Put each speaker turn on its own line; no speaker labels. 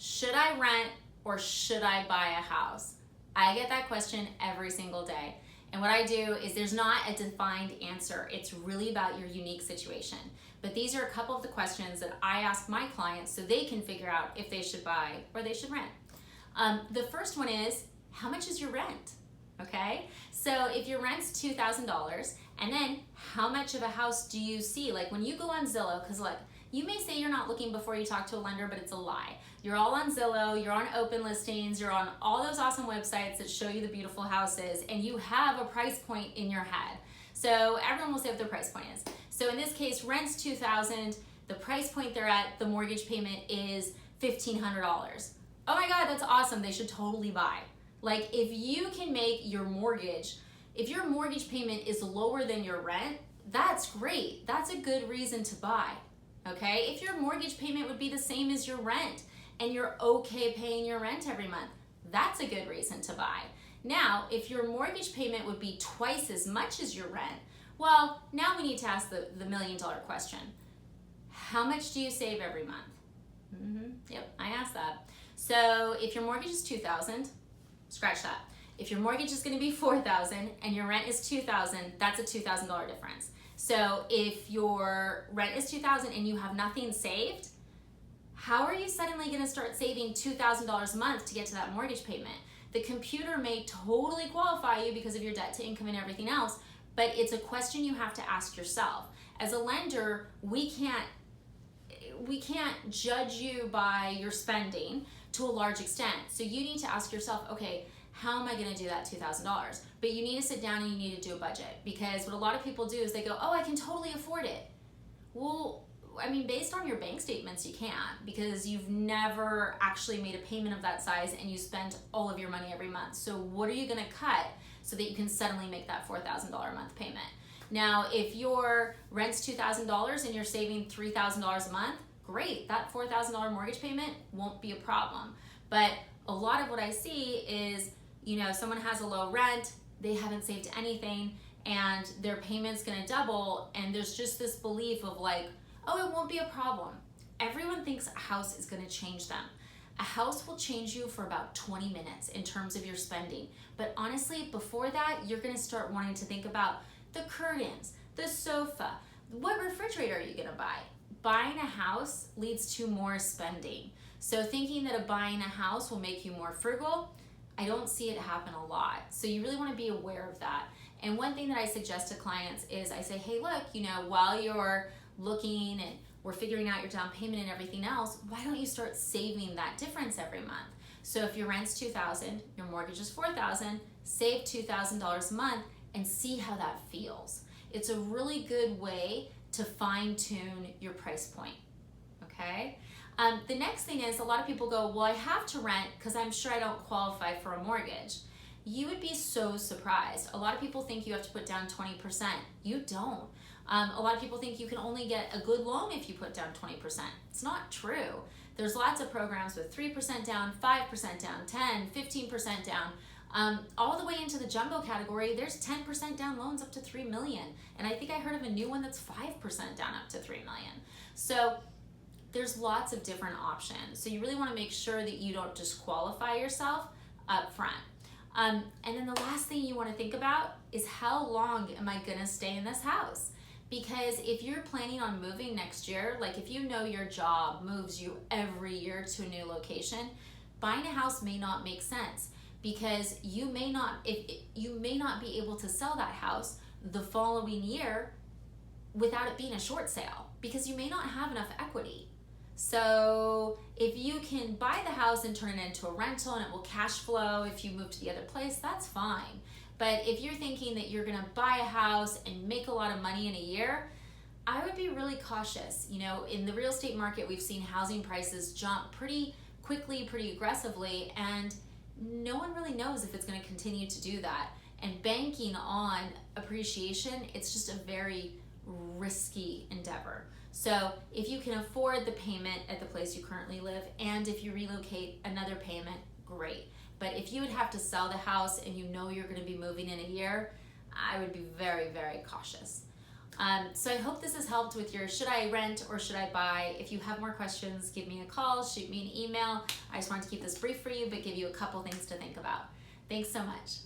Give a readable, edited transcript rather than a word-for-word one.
should I rent or should I buy a house? I get that question every single day. And what I do is there's not a defined answer. It's really about your unique situation. But these are a couple of the questions that I ask my clients so they can figure out if they should buy or they should rent. The first one is, how much is your rent? Okay, so if your rent's $2,000, and then how much of a house do you see? Like when you go on Zillow, because look, you may say you're not looking before you talk to a lender, but it's a lie. You're all on Zillow, you're on Open Listings, you're on all those awesome websites that show you the beautiful houses, and you have a price point in your head. So everyone will say what their price point is. So in this case, rent's $2,000, the price point they're at, the mortgage payment is $1,500. Oh my God, that's awesome, they should totally buy. Like if you can make your mortgage, if your mortgage payment is lower than your rent, that's great. That's a good reason to buy, okay? If your mortgage payment would be the same as your rent and you're okay paying your rent every month, that's a good reason to buy. Now, if your mortgage payment would be twice as much as your rent, well, now we need to ask the million-dollar question. How much do you save every month? Yep, I asked that. So if your mortgage is $2,000, scratch that. If your mortgage is going to be $4,000 and your rent is $2,000, that's a $2,000 difference. So if your rent is $2,000 and you have nothing saved, how are you suddenly going to start saving $2,000 a month to get to that mortgage payment? The computer may totally qualify you because of your debt to income and everything else, but it's a question you have to ask yourself. As a lender, we can't judge you by your spending to a large extent. So you need to ask yourself, okay, how am I going to do that $2,000? But you need to sit down and you need to do a budget, because what a lot of people do is they go, oh, I can totally afford it. Well, I mean, based on your bank statements, you can't, because you've never actually made a payment of that size and you spend all of your money every month. So what are you going to cut so that you can suddenly make that $4,000 a month payment? Now, if your rent's $2,000 and you're saving $3,000 a month, great, that $4,000 mortgage payment won't be a problem. But a lot of what I see is, you know, someone has a low rent, they haven't saved anything, and their payment's gonna double, and there's just this belief of like, oh, it won't be a problem. Everyone thinks a house is gonna change them. A house will change you for about 20 minutes in terms of your spending. But honestly, before that, you're gonna start wanting to think about the curtains, the sofa, what refrigerator are you gonna buy? Buying a house leads to more spending. So thinking that buying a house will make you more frugal, I don't see it happen a lot. So you really want to be aware of that. And one thing that I suggest to clients is I say, hey, look, you know, while you're looking and we're figuring out your down payment and everything else, why don't you start saving that difference every month? So if your rent's $2,000, your mortgage is $4,000, save $2,000 a month and see how that feels. It's a really good way to fine-tune your price point, okay? The next thing is, a lot of people go, well, I have to rent because I'm sure I don't qualify for a mortgage. You would be so surprised. A lot of people think you have to put down 20%. You don't. A lot of people think you can only get a good loan if you put down 20%. It's not true. There's lots of programs with 3% down, 5% down, 10, 15% down. All the way into the jumbo category, there's 10% down loans up to $3 million. And I think I heard of a new one that's 5% down up to $3 million. So there's lots of different options. So you really want to make sure that you don't disqualify yourself up front. And then the last thing you want to think about is, how long am I going to stay in this house? Because if you're planning on moving next year, like if you know your job moves you every year to a new location, buying a house may not make sense, because you may not be able to sell that house the following year without it being a short sale, because you may not have enough equity. So if you can buy the house and turn it into a rental and it will cash flow if you move to the other place, that's fine. But if you're thinking that you're gonna buy a house and make a lot of money in a year, I would be really cautious. You know, in the real estate market, we've seen housing prices jump pretty quickly, pretty aggressively, and no one really knows if it's gonna continue to do that. And banking on appreciation, it's just a very risky endeavor. So if you can afford the payment at the place you currently live, and if you relocate, another payment, great. But if you would have to sell the house and you know you're going to be moving in a year, I would be very, very cautious. So I hope this has helped with your should I rent or should I buy. If you have more questions, give me a call, shoot me an email. I just wanted to keep this brief for you, but give you a couple things to think about. Thanks so much.